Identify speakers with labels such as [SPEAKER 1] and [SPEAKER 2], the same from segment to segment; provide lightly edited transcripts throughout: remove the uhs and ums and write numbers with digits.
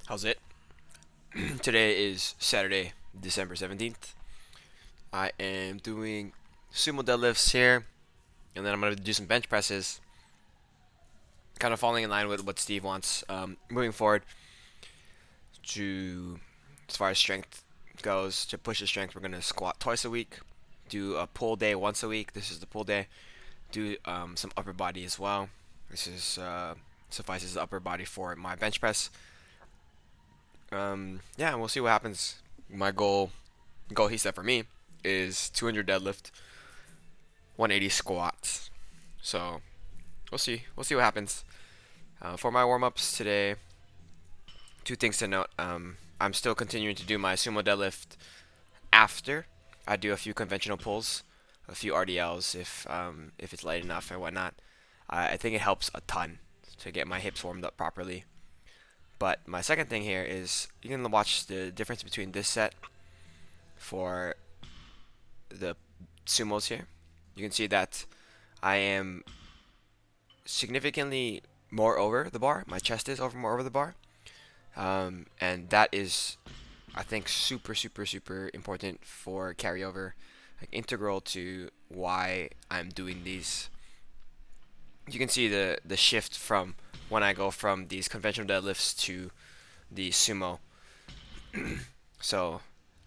[SPEAKER 1] How's it? Today is Saturday, December 17th. I am doing sumo deadlifts here, and then I'm going to do some bench presses, kind of falling in line with what Steve wants. Moving forward, to as far as strength goes, to push the strength, we're going to squat twice a week, do a pull day once a week. This is the pull day. Do some upper body as well. This is suffices the upper body for my bench press. Yeah, we'll see what happens. My goal he set for me is 200 deadlift, 180 squats. So we'll see what happens. For my warm ups today, two things to note. I'm still continuing to do my sumo deadlift after I do a few conventional pulls, a few RDLs if it's light enough and whatnot. I think it helps a ton to get my hips warmed up properly. But my second thing here is you can watch the difference between this set for the sumos here. You can see that I am significantly more over the bar. My chest is more over the bar, and that is, I think, super important for carryover, like integral to why I'm doing these. You can see the shift from when I go from these conventional deadlifts to the sumo. So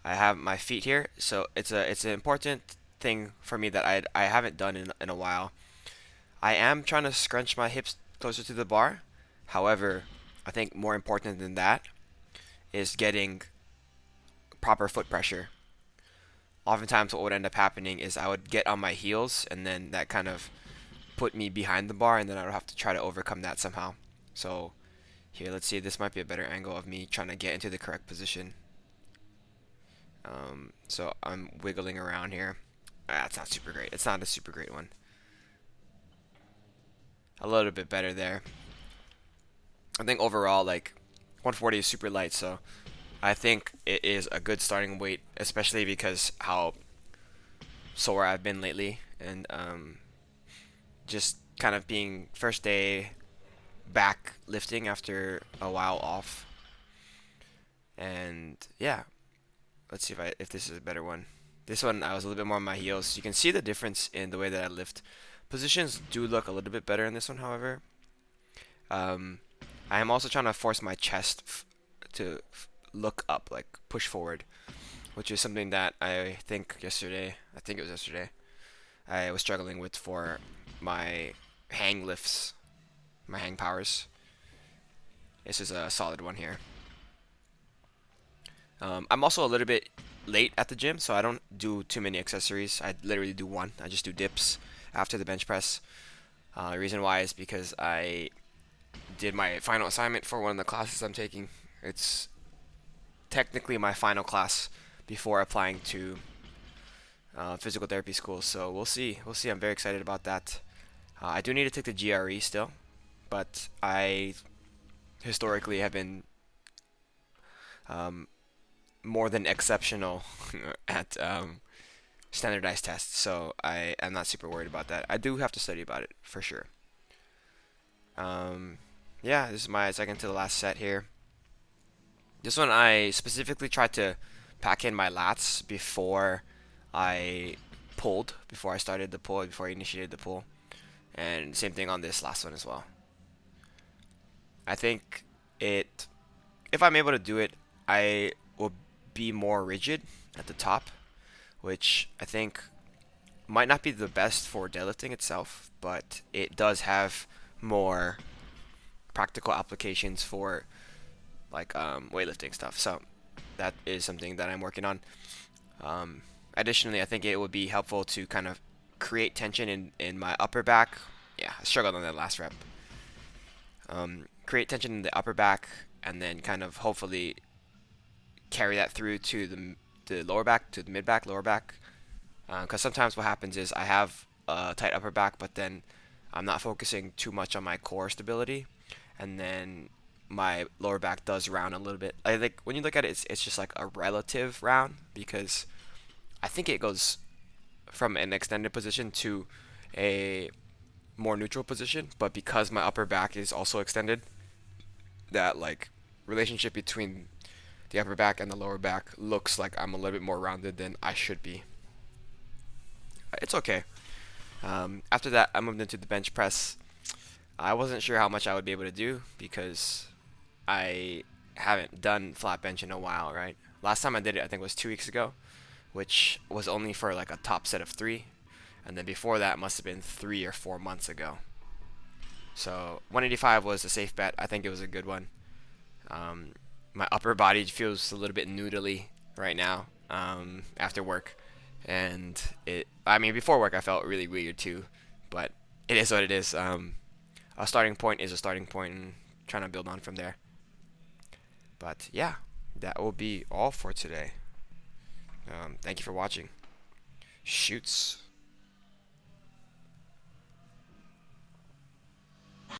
[SPEAKER 1] I have my feet here. So it's an important thing for me that I haven't done in a while. I am trying to scrunch my hips closer to the bar. However, I think more important than that is getting proper foot pressure. Oftentimes, what would end up happening is I would get on my heels, and then that kind of put me behind the bar, and then I would have to try to overcome that somehow. So, here, let's see. This might be a better angle of me trying to get into the correct position. So I'm wiggling around here. That's not super great. It's not a super great one. A little bit better there. I think overall, like 140 is super light, so I think it is a good starting weight, especially because how sore I've been lately, and just kind of being first day back lifting after a while off. And yeah, let's see if this is a better one. This one I was a little bit more on my heels. You can see the difference in the way that I lift. Positions do look a little bit better in this one, however. Um, I am also trying to force my chest to look up, like push forward, which is something that I think it was yesterday, I was struggling with for my hang lifts, my hang powers. This is a solid one here. I'm also a little bit late at the gym, so I don't do too many accessories. I literally do one. I just do dips after the bench press. The reason why is because I did my final assignment for one of the classes I'm taking. It's technically my final class before applying to physical therapy school. So we'll see. We'll see. I'm very excited about that. I do need to take the GRE still, but I historically have been um, more than exceptional at standardized tests. So I am not super worried about that. I do have to study about it for sure. Um, yeah, this is my second to the last set here. This one I specifically tried to pack in my lats I before I started the pull, before I initiated the pull. And same thing on this last one as well. I think it, if I'm able to do it, I will be more rigid at the top, which I think might not be the best for deadlifting itself, but it does have more practical applications for like weightlifting stuff. So that is something that I'm working on. Um, Additionally, I think it would be helpful to kind of create tension in my upper back. Yeah, I struggled on that last rep. Create tension in the upper back, and then kind of hopefully carry that through to the lower back, to the mid back, lower back. Because sometimes what happens is I have a tight upper back, but then I'm not focusing too much on my core stability, and then my lower back does round a little bit. I think when you look at it, it's just like a relative round because I think it goes from an extended position to a more neutral position, but because my upper back is also extended, that like relationship between the upper back and the lower back looks like I'm a little bit more rounded than I should be. It's okay. After that, I moved into the bench press. I wasn't sure how much I would be able to do because I haven't done flat bench in a while, right? Last time I did it, I think, was 2 weeks ago, which was only for like a top set of three. And then before that must have been 3 or 4 months ago. So 185 was a safe bet. I think it was a good one. Um, my upper body feels a little bit noodly right now after work, and I mean, before work I felt really weird too, but it is what it is. A starting point is a starting point, and trying to build on from there. But yeah, that will be all for today. Thank you for watching. Shoots.